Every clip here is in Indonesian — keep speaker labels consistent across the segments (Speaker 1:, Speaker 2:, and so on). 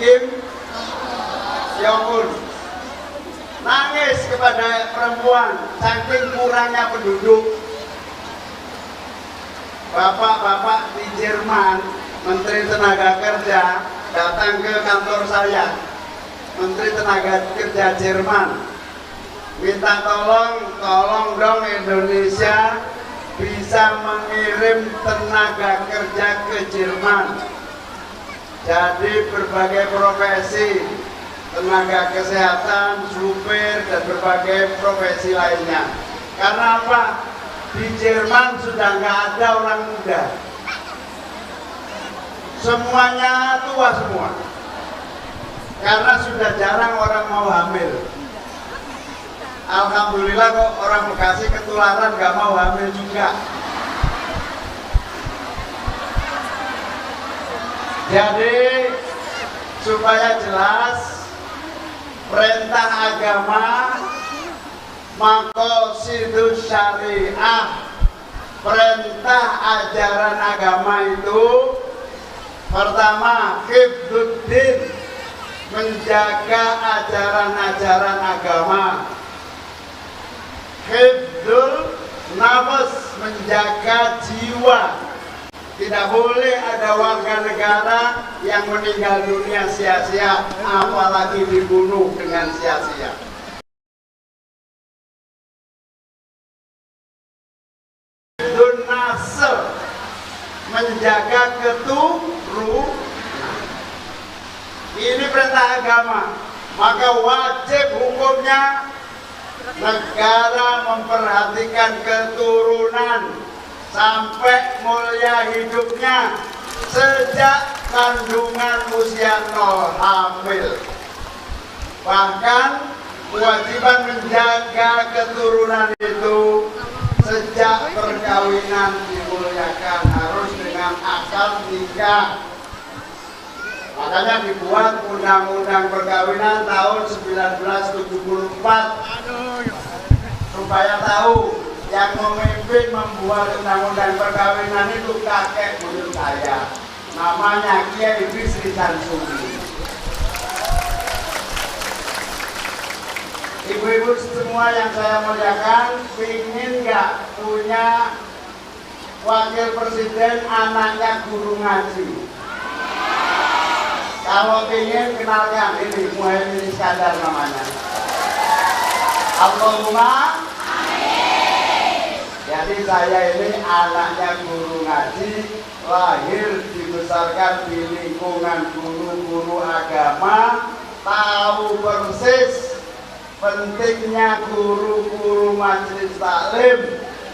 Speaker 1: Kim Jong-un nangis kepada perempuan saking kurangnya penduduk. Bapak-bapak di Jerman, Menteri Tenaga Kerja datang ke kantor saya, Menteri Tenaga Kerja Jerman, minta tolong dong Indonesia bisa mengirim tenaga kerja ke Jerman. Jadi berbagai profesi, tenaga kesehatan, supir, dan berbagai profesi lainnya. Karena apa? Di Jerman sudah nggak ada orang muda. Semuanya tua semua. Karena sudah jarang orang mau hamil. Alhamdulillah kok orang Bekasi ketularan nggak mau hamil juga. Jadi supaya jelas, perintah agama maqasidus syariah, perintah ajaran agama itu pertama hifdzuddin, menjaga ajaran-ajaran agama. Hifdzul nafs, menjaga jiwa. Tidak boleh ada warga negara yang meninggal dunia sia-sia, apalagi dibunuh dengan sia-sia. Hifdzun nasl, menjaga keturunan. Ini perintah agama, maka wajib hukumnya negara memperhatikan keturunan sampai mulia hidupnya, sejak kandungan usia 0 hamil. Bahkan kewajiban menjaga keturunan itu sejak perkawinan dimuliakan, harus dengan akad nikah. Makanya dibuat Undang-Undang Perkawinan tahun 1974 supaya tahu yang memimpin membuat Undang-Undang Perkawinan itu kakek buyut saya, namanya Kiai Bisri Samsudi. Ibu-ibu semua yang saya muliakan, ingin nggak punya wakil presiden anaknya guru ngaji? Kalau ingin, kenalkan, ini Muhaimin Iskandar namanya. Allahumma amin. Jadi saya ini anaknya guru ngaji, lahir dibesarkan di lingkungan guru-guru agama, tahu persis pentingnya guru-guru majelis taklim,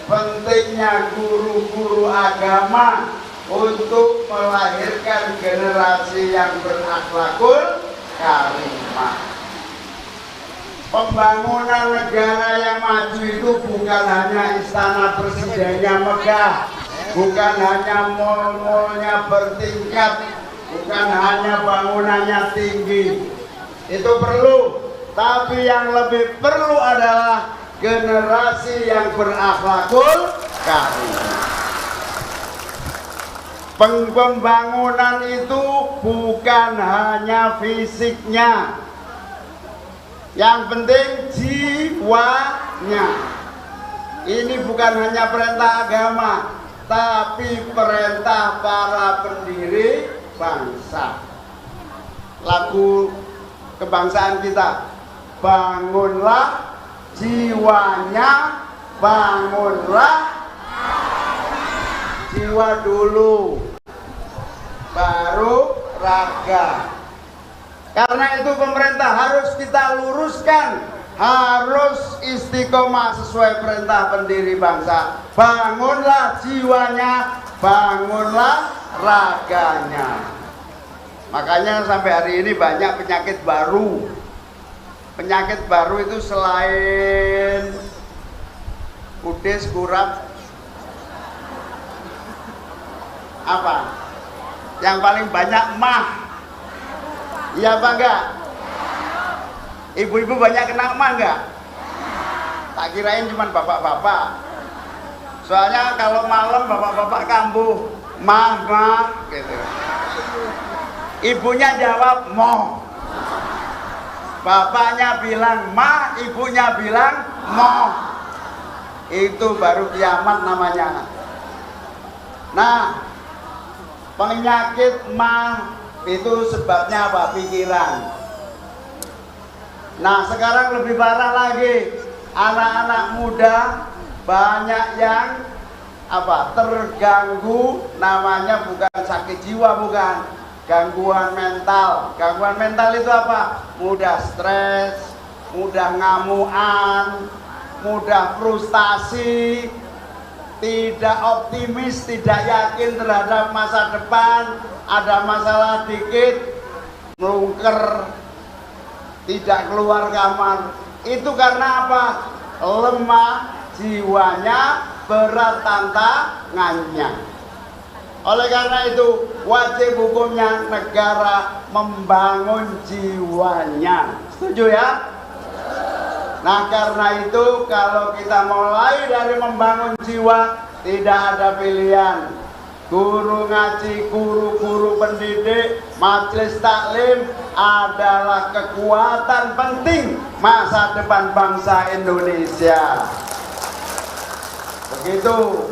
Speaker 1: pentingnya guru-guru agama untuk melahirkan generasi yang berakhlakul karimah. Pembangunan negara yang maju itu bukan hanya istana presidennya megah, bukan hanya mal-malnya bertingkat, bukan hanya bangunannya tinggi. Itu perlu, tapi yang lebih perlu adalah generasi yang berakhlakul karimah. Pembangunan itu bukan hanya fisiknya, yang penting jiwanya. Ini bukan hanya perintah agama, tapi perintah para pendiri bangsa. Lagu kebangsaan kita, bangunlah jiwanya, bangunlah jiwa dulu, baru raga. Karena itu pemerintah harus kita luruskan, harus istiqomah sesuai perintah pendiri bangsa. Bangunlah jiwanya, bangunlah raganya. Makanya sampai hari ini banyak penyakit baru. Penyakit baru itu selain kudis, kurap, apa? Yang paling banyak mah. Iya apa enggak? Ibu-ibu banyak kena mah enggak? Tak kirain cuma bapak-bapak. Soalnya kalau malam bapak-bapak kambuh mah gitu. Ibunya jawab mo. Bapaknya bilang ma, ibunya bilang mo. Itu baru kiamat namanya. Nah, penyakit ma itu sebabnya apa? Pikiran. Nah, sekarang lebih parah lagi. Anak-anak muda banyak yang terganggu, namanya bukan sakit jiwa, bukan, gangguan mental. Gangguan mental itu apa? Mudah stres, mudah ngamuan, mudah frustasi, tidak optimis, tidak yakin terhadap masa depan, ada masalah dikit melungker, tidak keluar kamar. Itu karena apa? Lemah jiwanya, berat tantangannya. Oleh karena itu wajib hukumnya negara membangun jiwanya. Setuju ya? Nah, karena itu kalau kita mulai dari membangun jiwa, tidak ada pilihan. Guru ngaji, guru-guru pendidik, majelis taklim adalah kekuatan penting masa depan bangsa Indonesia. Begitu.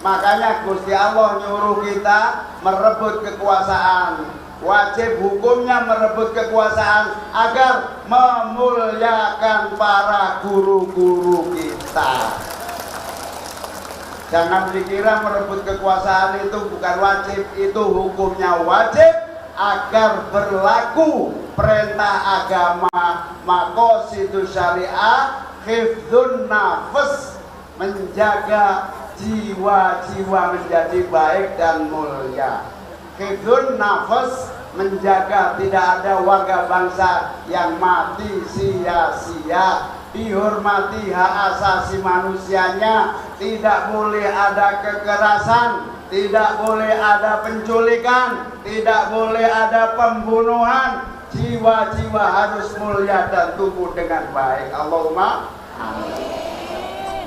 Speaker 1: Makanya Gusti Allah nyuruh kita merebut kekuasaan. Wajib hukumnya merebut kekuasaan agar memuliakan para guru-guru kita. Jangan dikira merebut kekuasaan itu bukan wajib, itu hukumnya wajib agar berlaku perintah agama, maqasidus syariah, hifdzun nafas, menjaga jiwa-jiwa menjadi baik dan mulia. Hifdzun nafas, menjaga tidak ada warga bangsa yang mati sia-sia, dihormati hak asasi manusianya, tidak boleh ada kekerasan, tidak boleh ada penculikan, tidak boleh ada pembunuhan. Jiwa-jiwa harus mulia dan tumbuh dengan baik. Allahumma amin.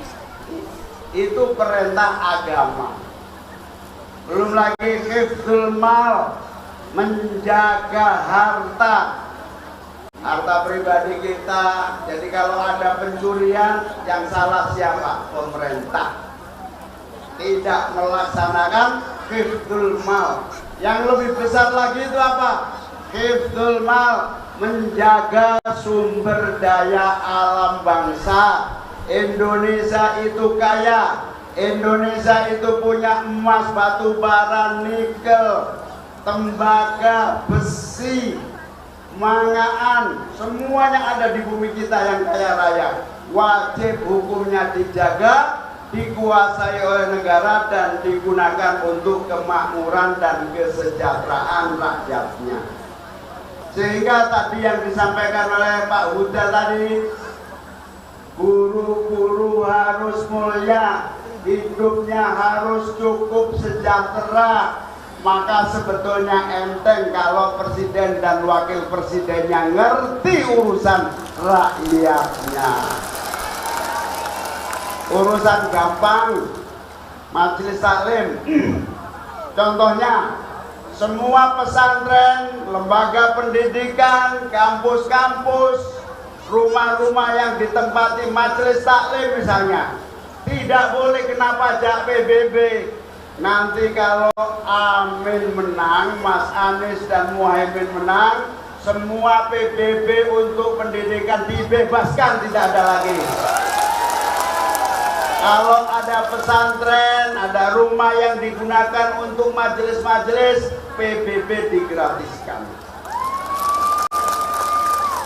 Speaker 1: Itu perintah agama. Belum lagi hifdzul mal, menjaga harta pribadi kita. Jadi kalau ada pencurian, yang salah siapa? Pemerintah. Tidak melaksanakan hifdzul mal. Yang lebih besar lagi itu apa? Hifdzul mal, menjaga sumber daya alam bangsa. Indonesia itu kaya. Indonesia itu punya emas, batu bara, nikel, tembaga, besi, mangaan, semuanya ada di bumi kita yang kaya raya. Wajib hukumnya dijaga, dikuasai oleh negara dan digunakan untuk kemakmuran dan kesejahteraan rakyatnya. Sehingga tadi yang disampaikan oleh Pak Huda tadi, guru-guru harus mulia, hidupnya harus cukup sejahtera. Maka sebetulnya enteng kalau presiden dan wakil presidennya ngerti urusan rakyatnya. Urusan gampang, majelis taklim. Contohnya, semua pesantren, lembaga pendidikan, kampus-kampus, rumah-rumah yang ditempati majelis taklim misalnya, tidak boleh kena pajak PBB. Nanti kalau Amin menang, Mas Anies dan Muhaimin menang, semua PBB untuk pendidikan dibebaskan, tidak ada lagi. Kalau ada pesantren, ada rumah yang digunakan untuk majelis-majelis, PBB digratiskan.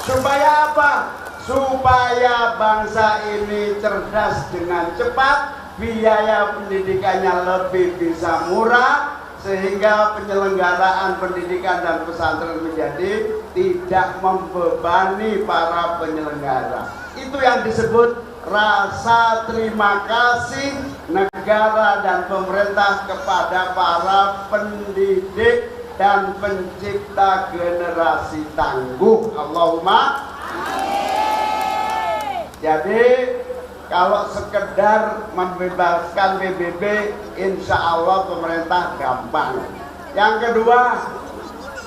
Speaker 1: Supaya apa? Supaya bangsa ini cerdas dengan cepat, biaya pendidikannya lebih bisa murah, sehingga penyelenggaraan pendidikan dan pesantren menjadi tidak membebani para penyelenggara. Itu yang disebut rasa terima kasih negara dan pemerintah kepada para pendidik dan pencipta generasi tangguh. Allahumma amin. Jadi kalau sekedar membebaskan PBB, insya Allah pemerintah gampang. Yang kedua,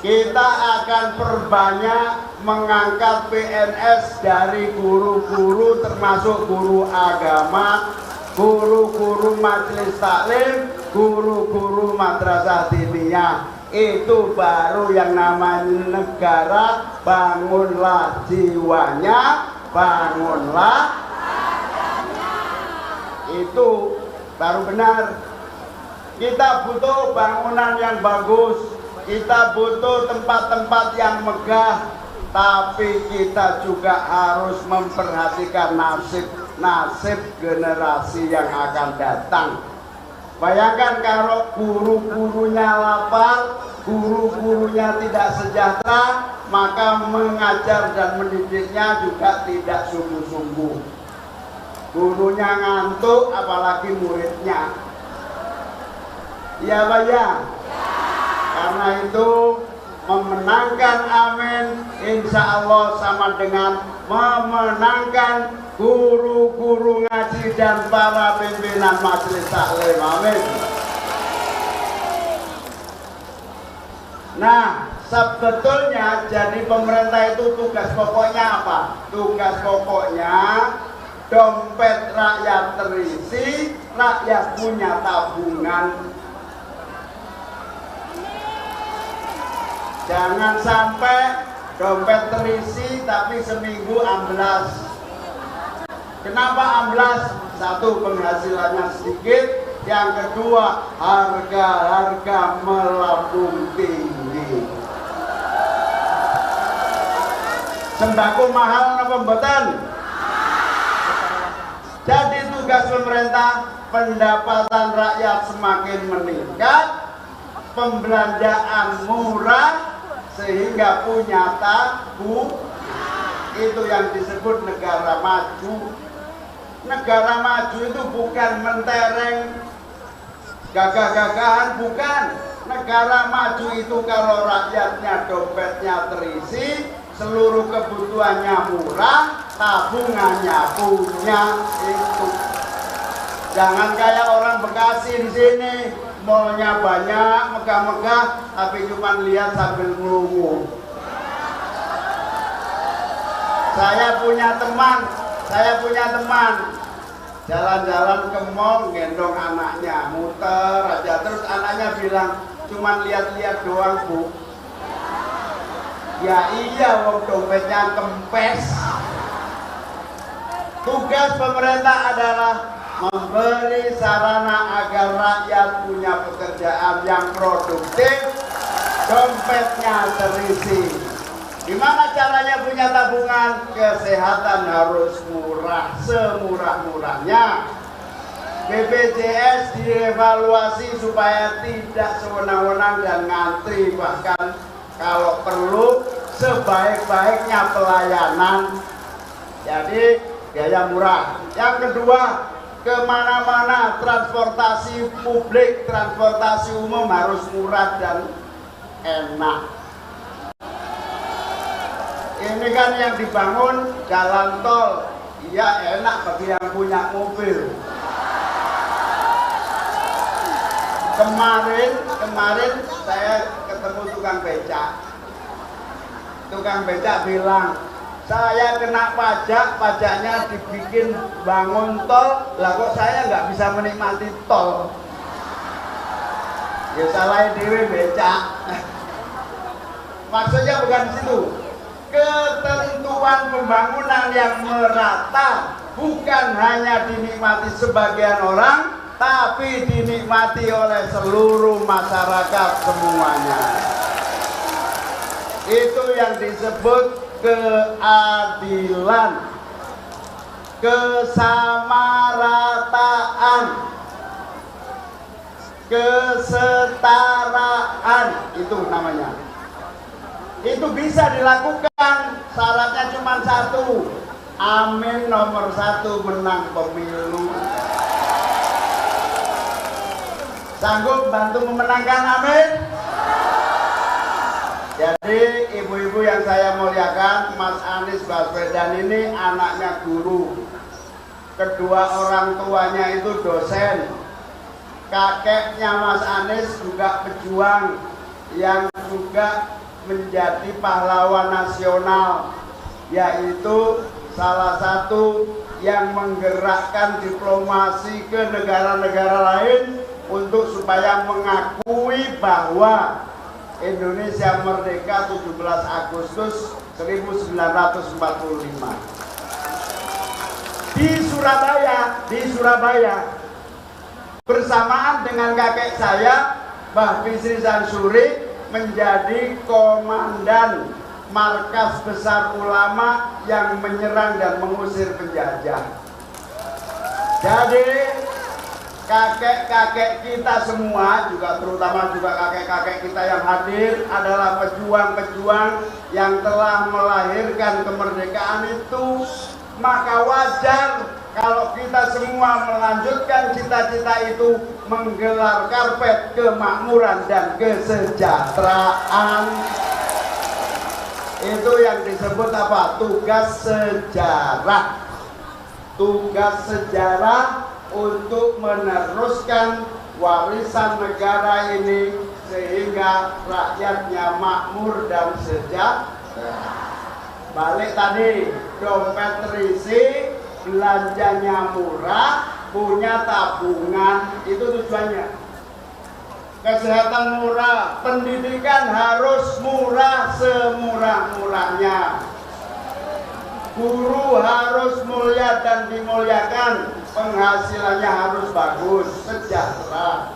Speaker 1: kita akan perbanyak mengangkat PNS dari guru-guru termasuk guru agama, guru-guru majelis taklim, guru-guru madrasah diniyah. Itu baru yang namanya negara. Bangunlah jiwanya, bangunlah, itu baru benar. Kita butuh bangunan yang bagus, kita butuh tempat-tempat yang megah, tapi kita juga harus memperhatikan nasib generasi yang akan datang. Bayangkan kalau guru-gurunya lapar, guru-gurunya tidak sejahtera, maka mengajar dan mendidiknya juga tidak sungguh-sungguh. Gurunya ngantuk, apalagi muridnya. Iya Pak ya? Karena itu memenangkan amin insya Allah sama dengan memenangkan guru-guru ngaji dan para pimpinan majelis taklim. Amin. Nah, sebetulnya jadi pemerintah itu tugas pokoknya apa? Tugas pokoknya dompet rakyat terisi, rakyat punya tabungan. Jangan sampai dompet terisi tapi seminggu amblas. Kenapa amblas? Satu, penghasilannya sedikit. Yang kedua, harga-harga melambung tinggi. Sembako mahal apa mboten? Jadi tugas pemerintah, pendapatan rakyat semakin meningkat, pembelanjaan murah, sehingga punya tabung. Itu yang disebut negara maju. Negara maju itu bukan mentereng gagah-gagahan, bukan. Negara maju itu kalau rakyatnya dompetnya terisi, seluruh kebutuhannya murah, tabungannya punya. Itu jangan kayak orang Bekasi di sini, mallnya banyak, megah-megah, tapi cuma lihat sambil ngelungu. Saya punya teman jalan-jalan ke mall gendong anaknya, muter aja, terus anaknya bilang cuma lihat-lihat doang Bu. Ya iya, wong dompetnya kempes. Tugas pemerintah adalah memberi sarana agar rakyat punya pekerjaan yang produktif, dompetnya terisi. Gimana caranya punya tabungan? Kesehatan harus murah, semurah-murahnya. BPJS dievaluasi supaya tidak sewenang-wenang dan ngantri, bahkan kalau perlu sebaik-baiknya pelayanan. Jadi biaya murah. Yang kedua, kemana-mana transportasi publik, transportasi umum harus murah dan enak. Ini kan yang dibangun jalan tol, iya enak bagi yang punya mobil. Kemarin saya ketemu tukang becak. Tukang becak bilang, saya kena pajak, pajaknya dibikin bangun tol, lah kok saya nggak bisa menikmati tol. Ya salah dewe becak. Maksudnya bukan di situ. Ketentuan pembangunan yang merata bukan hanya dinikmati sebagian orang, tapi dinikmati oleh seluruh masyarakat semuanya. Itu yang disebut keadilan, kesamarataan, kesetaraan, itu namanya. Itu bisa dilakukan, syaratnya cuma satu, amin nomor 1 menang pemilu. Sanggup bantu memenangkan amin? Jadi ibu-ibu yang saya muliakan, Mas Anies Baswedan ini anaknya guru. Kedua orang tuanya itu dosen. Kakeknya Mas Anies juga pejuang yang juga menjadi pahlawan nasional, yaitu salah satu yang menggerakkan diplomasi ke negara-negara lain untuk supaya mengakui bahwa Indonesia merdeka 17 Agustus 1945. Di Surabaya bersamaan dengan kakek saya, Mbah Bisri Sansuri, menjadi komandan markas besar ulama yang menyerang dan mengusir penjajah. Jadi kakek-kakek kita semua, juga terutama juga kakek-kakek kita yang hadir, adalah pejuang-pejuang yang telah melahirkan kemerdekaan itu. Maka wajar kalau kita semua melanjutkan cita-cita itu, menggelar karpet kemakmuran dan kesejahteraan. Itu yang disebut apa? Tugas sejarah. Tugas sejarah untuk meneruskan warisan negara ini sehingga rakyatnya makmur dan sejahtera. Balik tadi, dompet terisi, belanjanya murah, punya tabungan, itu tujuannya. Kesehatan murah, pendidikan harus murah semurah-murahnya. Guru harus mulia dan dimuliakan, penghasilannya harus bagus, sejahtera.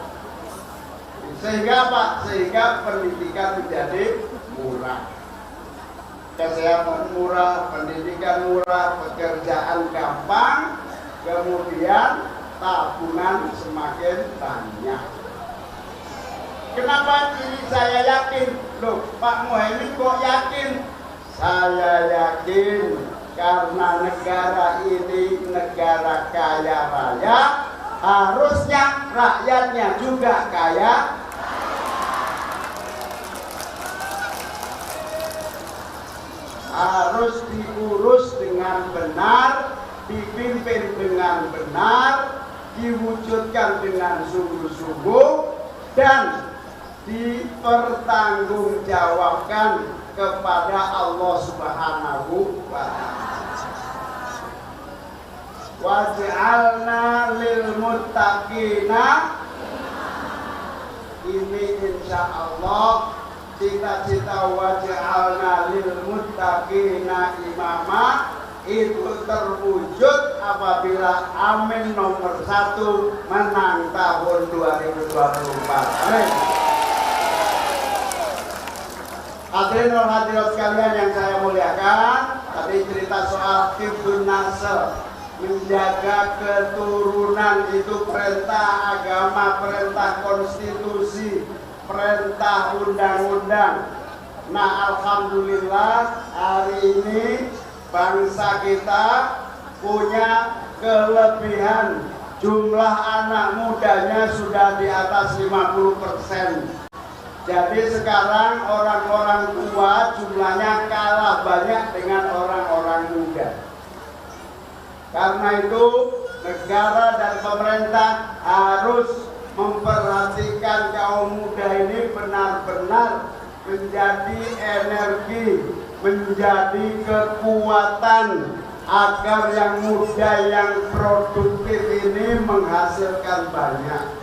Speaker 1: Sehingga apa? Sehingga pendidikan menjadi murah. Kesehatan murah, pendidikan murah, pekerjaan gampang, kemudian tabungan semakin banyak. Kenapa ini saya yakin? Loh, Pak Muhaimin kok yakin? Saya yakin karena negara ini negara kaya raya, harusnya rakyatnya juga kaya. Harus diurus dengan benar, dipimpin dengan benar, diwujudkan dengan sungguh-sungguh, dan dipertanggungjawabkan kepada Allah Subhanahu wa Ta'ala. Waj'alna lil muttaqina, ini insya Allah cita-cita waj'alna lil muttaqina imama itu terwujud apabila amin nomor 1 menang tahun 2024. Amin. Hadirin dan hadirat sekalian yang saya muliakan, tadi cerita soal Hifdzun Nasl, menjaga keturunan itu perintah agama, perintah konstitusi, perintah undang-undang. Nah, alhamdulillah hari ini bangsa kita punya kelebihan, jumlah anak mudanya sudah di atas 50%. Jadi sekarang orang-orang tua jumlahnya kalah banyak dengan orang-orang muda. Karena itu negara dan pemerintah harus memperhatikan kaum muda ini benar-benar menjadi energi, menjadi kekuatan agar yang muda yang produktif ini menghasilkan banyak.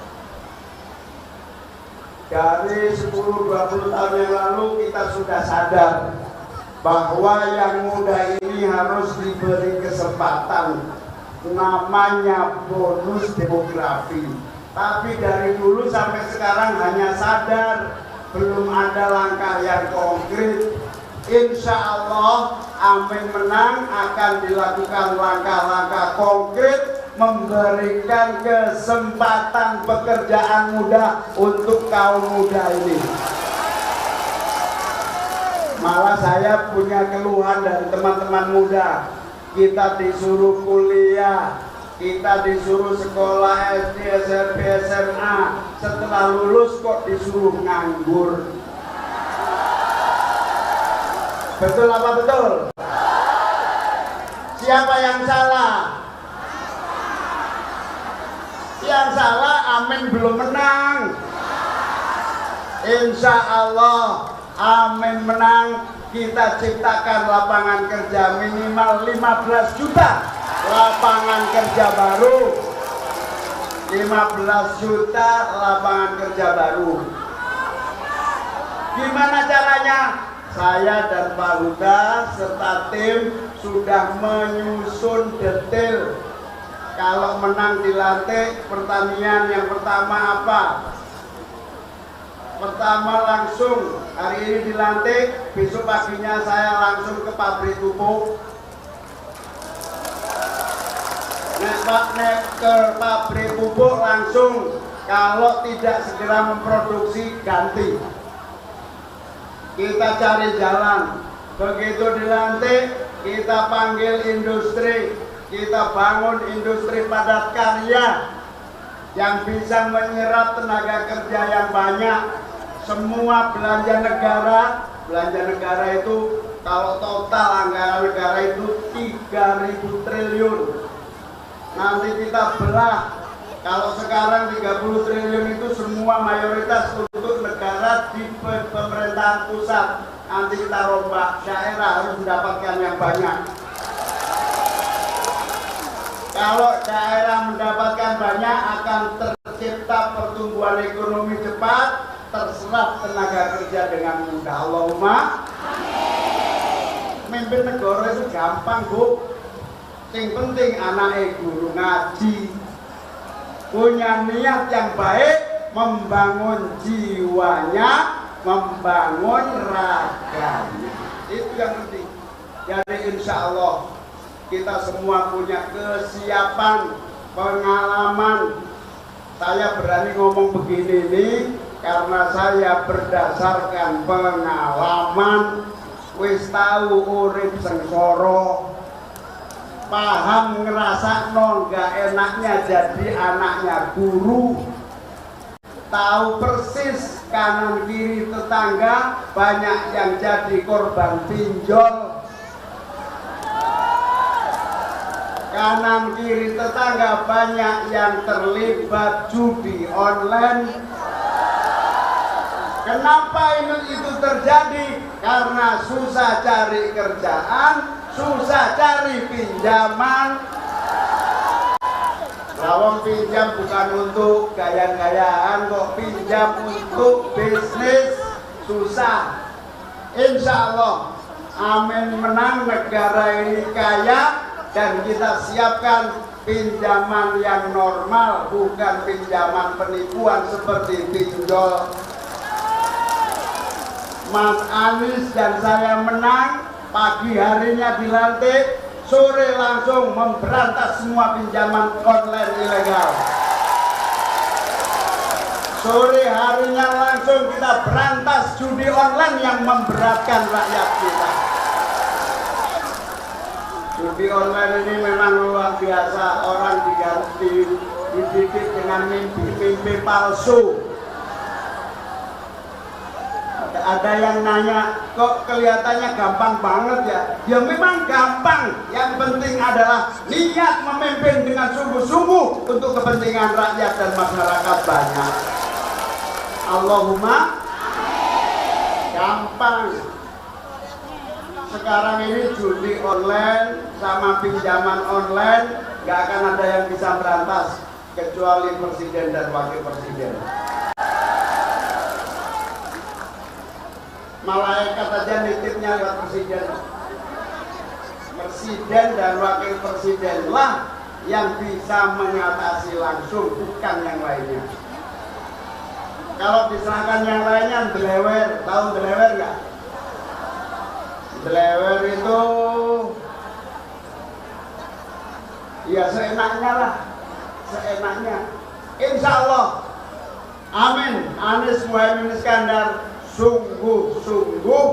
Speaker 1: Dari 10-20 tahun yang lalu kita sudah sadar bahwa yang muda ini harus diberi kesempatan, namanya bonus demografi. Tapi dari dulu sampai sekarang hanya sadar, belum ada langkah yang konkret. Insya Allah amin menang akan dilakukan langkah-langkah konkret, memberikan kesempatan pekerjaan muda untuk kaum muda ini. Malah saya punya keluhan dari teman-teman muda, kita disuruh kuliah, kita disuruh sekolah SD, SMP, SMA, setelah lulus kok disuruh nganggur. Betul apa betul? Siapa yang salah? Yang salah amin belum menang. Insya Allah Amin menang, kita ciptakan lapangan kerja minimal 15 juta lapangan kerja baru. 15 juta lapangan kerja baru. Gimana caranya? Saya dan Pak Huda serta tim sudah menyusun detail. Kalau menang dilantik, pertanian yang pertama apa? Pertama langsung hari ini dilantik, besok paginya saya langsung ke pabrik pupuk. Nek ke pabrik pupuk langsung, kalau tidak segera memproduksi ganti. Kita cari jalan. Begitu dilantik, kita panggil industri, kita bangun industri padat karya yang bisa menyerap tenaga kerja yang banyak. Semua belanja negara itu kalau total anggaran negara itu 3.000 triliun. Nanti kita belah. Kalau sekarang 30 triliun itu semua mayoritas untuk negara di pemerintahan pusat. Nanti kita rombak, daerah harus mendapatkan yang banyak. Kalau daerah mendapatkan banyak akan tercipta pertumbuhan ekonomi cepat, terserap tenaga kerja dengan mudah. Allahumma amin. Mimpin negara itu gampang, Bu. Yang penting anaknya guru ngaji, punya niat yang baik, membangun jiwanya, membangun raganya. Itu yang penting. Jadi insya Allah kita semua punya kesiapan, pengalaman. Saya berani ngomong begini nih karena saya berdasarkan pengalaman. Wis tahu urip sengsara, paham ngerasa gak enaknya jadi anaknya guru, tahu persis kanan kiri tetangga banyak yang jadi korban pinjol, kanan kiri tetangga banyak yang terlibat judi online. Kenapa itu terjadi? Karena susah cari kerjaan, susah cari pinjaman. Lawang pinjam bukan untuk gaya-gayaan kok, pinjam untuk bisnis, susah. Insya Allah, amin menang, negara ini kaya dan kita siapkan pinjaman yang normal, bukan pinjaman penipuan seperti pinjol. Mas Anies dan saya menang, pagi harinya dilantik, sore langsung memberantas semua pinjaman online ilegal. Sore harinya langsung kita berantas judi online yang memberatkan rakyat kita. Judi online ini memang luar biasa, orang dididik dengan mimpi-mimpi palsu. Ada yang nanya, kok kelihatannya gampang banget ya? Ya memang gampang, yang penting adalah niat memimpin dengan sungguh-sungguh untuk kepentingan rakyat dan masyarakat banyak. Allahumma gampang. Sekarang ini judi online sama pinjaman online gak akan ada yang bisa berantas kecuali presiden dan wakil presiden. Malaikat aja nitipnya lewat presiden. Presiden dan wakil presiden lah yang bisa mengatasi langsung, bukan yang lainnya. Kalau diserahkan yang lainnya, delewer. Tahu delewer nggak? Delewer itu ya seenaknya lah, seenaknya. Insya Allah, amin. Anies Muhaimin Iskandar sungguh-sungguh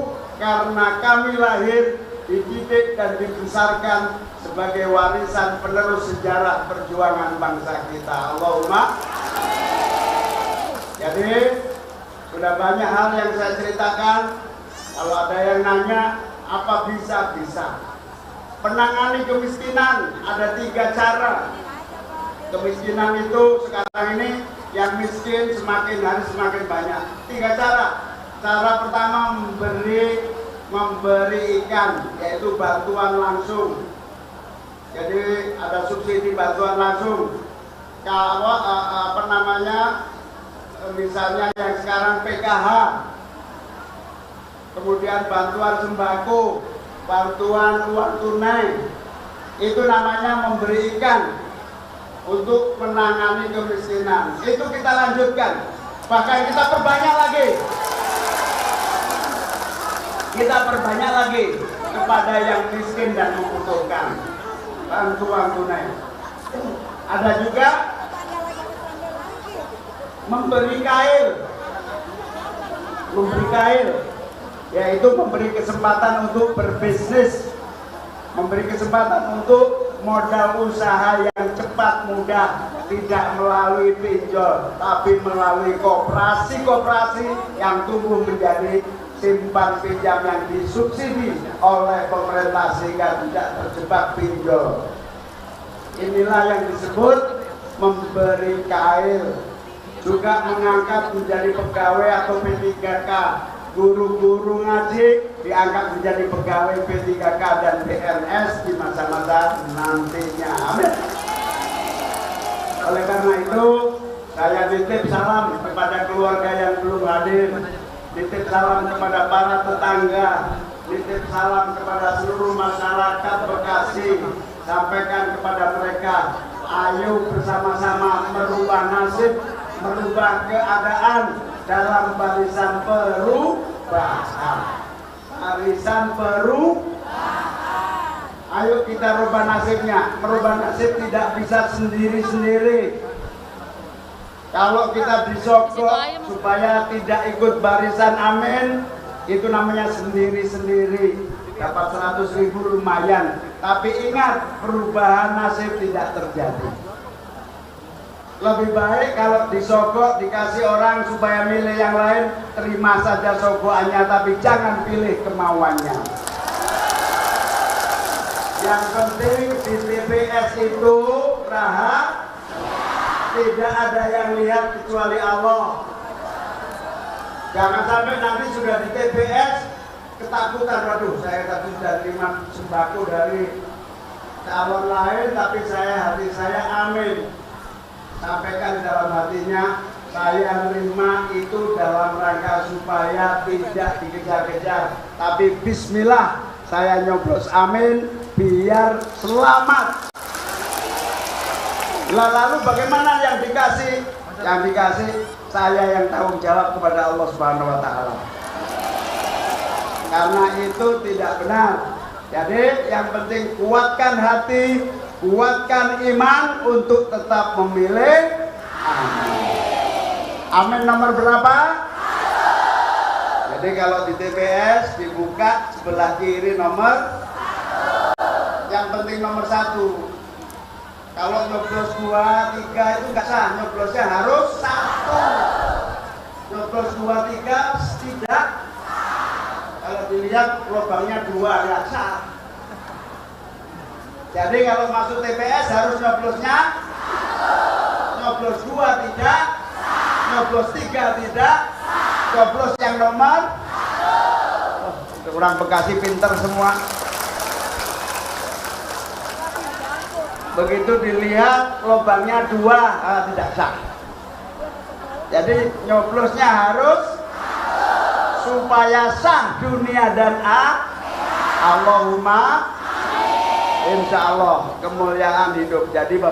Speaker 1: karena kami lahir, dididik dan dibesarkan sebagai warisan penerus sejarah perjuangan bangsa kita. Allahumma. Jadi sudah banyak hal yang saya ceritakan. Kalau ada yang nanya apa bisa? Penangani kemiskinan ada 3 cara. Kemiskinan itu sekarang ini yang miskin semakin hari semakin banyak. 3 cara. Cara pertama memberi ikan, yaitu bantuan langsung. Jadi ada subsidi bantuan langsung. Kalau misalnya yang sekarang PKH, kemudian bantuan sembako, bantuan uang tunai, itu namanya memberi ikan untuk menangani kemiskinan. Itu kita lanjutkan, bahkan kita perbanyak lagi. Kita perbanyak lagi kepada yang miskin dan membutuhkan bantuan tunai. Ada juga memberi kail, yaitu memberi kesempatan untuk berbisnis, memberi kesempatan untuk modal usaha yang cepat mudah, tidak melalui pinjol, tapi melalui koperasi yang tumbuh menjadi simpan pinjam yang disubsidi oleh pemerintah sehingga tidak terjebak pinjol. Inilah yang disebut memberi kail. Juga mengangkat menjadi pegawai atau P3K. Guru-guru ngaji diangkat menjadi pegawai P3K dan PNS di masa-masa nantinya. Amin. Oleh karena itu, saya titip salam kepada keluarga yang belum hadir, titip salam kepada para tetangga, titip salam kepada seluruh masyarakat Bekasi. Sampaikan kepada mereka, ayo bersama-sama merubah nasib, merubah keadaan dalam barisan perubahan. Barisan perubahan. Ayo kita rubah nasibnya. Merubah nasib tidak bisa sendiri-sendiri. Kalau kita disogok supaya tidak ikut barisan amin, itu namanya sendiri-sendiri. Dapat 100.000 lumayan. Tapi ingat, perubahan nasib tidak terjadi. Lebih baik kalau disogok, dikasih orang supaya milih yang lain, terima saja sogokannya, tapi jangan pilih kemauannya. Yang penting di TPS itu tidak ada yang lihat kecuali Allah. Jangan sampai nanti sudah di TPS ketakutan, waduh saya tadi sudah terima sembako dari calon lain, tapi hati saya amin. Sampaikan dalam hatinya, saya terima itu dalam rangka supaya tidak dikejar-kejar, tapi bismillah saya nyoblos amin biar selamat. Lalu bagaimana yang dikasih? Yang dikasih saya yang tanggung jawab kepada Allah Subhanahu wa taala. Karena itu tidak benar. Jadi yang penting kuatkan hati, kuatkan iman untuk tetap memilih amin. Amin nomor berapa? Jadi kalau di TPS dibuka sebelah kiri nomor, yang penting nomor 1. Kalau nyoblos 2, 3 itu enggak sah, nyoblosnya harus 1. Nyoblos 2, 3 tidak. Kalau dilihat lubangnya 2 ya sah. Jadi kalau masuk TPS harus nyoblosnya nyoblos 2 tidak, nyoblos 3 tidak, nyoblos yang nomor. Orang Bekasi pinter semua. Begitu dilihat lubangnya 2 tidak sah. Jadi nyoblosnya harus supaya sah dunia dan Allahumma insya Allah kemuliaan hidup. Jadi